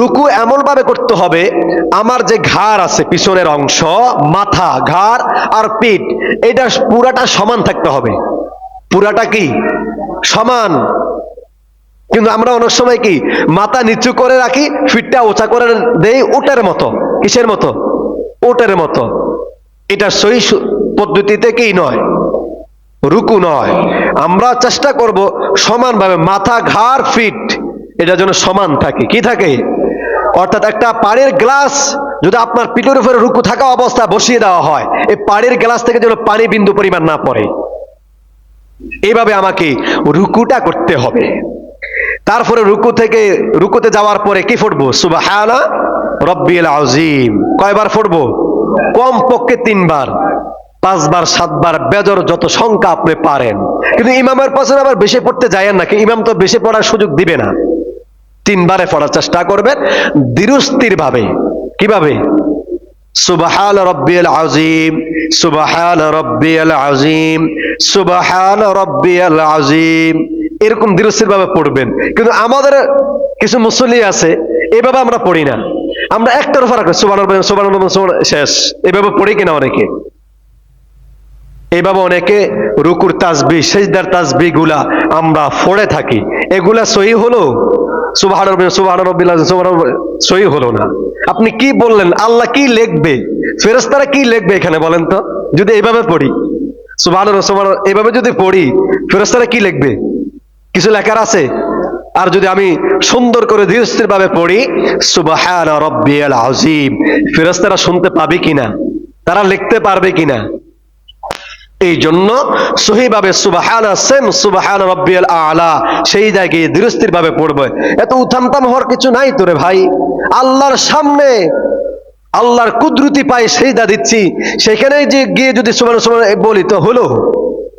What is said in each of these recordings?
রুকু এমন ভাবে করতে হবে, আমার যে ঘাড় আছে পিছনের অংশ, মাথা, ঘাড় আর পিঠ, এটা পুরাটা সমান থাকতে হবে। পুরাটা কি সমান। কিন্তু আমরা অনেক সময় কি মাথা নিচু করে রাখি, পিঠটা উঁচা করে দেই উটের মতো। কিসের মতো? উটের মতো। এটা সহি পদ্ধতিতে কি নয়, রুকু নয়। আমরা চেষ্টা করব সমানভাবে মাথা, ঘাড়, পিঠ এটা যেন সমান থাকে। কি থাকে? অর্থাৎ একটা পানির গ্লাস যদি আপনার পিঠের উপরে রুকু থাকা অবস্থা বসিয়ে দেওয়া হয়, এই পানির গ্লাস থেকে যেন পানি বিন্দু পরিমাণ না পড়ে, এইভাবে আমাকে রুকুটা করতে হবে। তারপরে রুকুতে যাওয়ার পরে কি পড়বো? সুবহানা রব্বিল আযীম। কয়বার পড়বো? কমপক্ষে 3 বার, 5 বার, 7 বার, বেজর যত সংখ্যা আপনি পারেন। কিন্তু ইমামের পাশে আবার বেশি পড়তে যায়েন না, ইমাম তো বেশি পড়ার সুযোগ দিবে না। 3 বারে পড়ার চেষ্টা করবেন ধীরস্থির ভাবে। কিভাবে? সুবহান রব্বিল আযীম, সুবহান রব্বিল আযীম, সুবহান রব্বিল আযীম, এরকম ধীরস্থির ভাবে পড়বেন। কিন্তু আমাদের কিছু মুসল্লি আছে এভাবে আমরা পড়ি না, আমরা একটার উপর রাখি সুবহানাল্লাহ সুবহানাল্লাহ শেষ, এভাবে পড়ি কিনা অনেকে। এইভাবে অনেকে রুকুর তাসবিহ, সিজদার তাসবিহ গুলা আমরা পড়ে থাকি, এগুলা সহি হলো? সুবহানাল্লাহ সুবহান রব্বিল আযীম সহি হলো না। আপনি কি বললেন? আল্লাহ কি লিখবে, ফেরেশতারা কি লিখবে এখানে বলেন তো? যদি এইভাবে পড়ি সুবহানাল্লাহ সুবহানাল্লাহ এইভাবে যদি পড়ি, ফেরেশতারা কি লিখবে? কিছু লেখার আছে? আর যদি আমি সুন্দর করে ধীরস্থির ভাবে পড়ি সুবহান রব্বিল আযীম, ফেরেশতারা শুনতে পাবে কিনা, তারা লিখতে পারবে কিনা? এই জন্য সহিভাবে সুবহানা সেম সুবহান রব্বিল আলা সেই জায়গায় ধীরস্থির ভাবে পড়বে। এত উথামতাম হওয়ার কিছু নাই তো রে ভাই। আল্লাহর সামনে আল্লাহর কুদরতি পায়ে সেজদা দিচ্ছি, সেখানে যে গিয়ে যদি সুবহানাল্লাহ সুবহানাল্লাহ বলি তো হলো?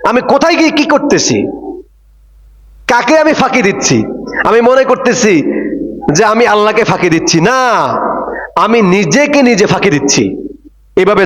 আমি কোথায় গিয়ে কি করতেছি? কাকে আমি ফাঁকি দিচ্ছি? আমি মনে করতেছি যে আমি আল্লাহকে ফাঁকি দিচ্ছি না, আমি নিজেকে নিজে ফাঁকি দিচ্ছি। এভাবে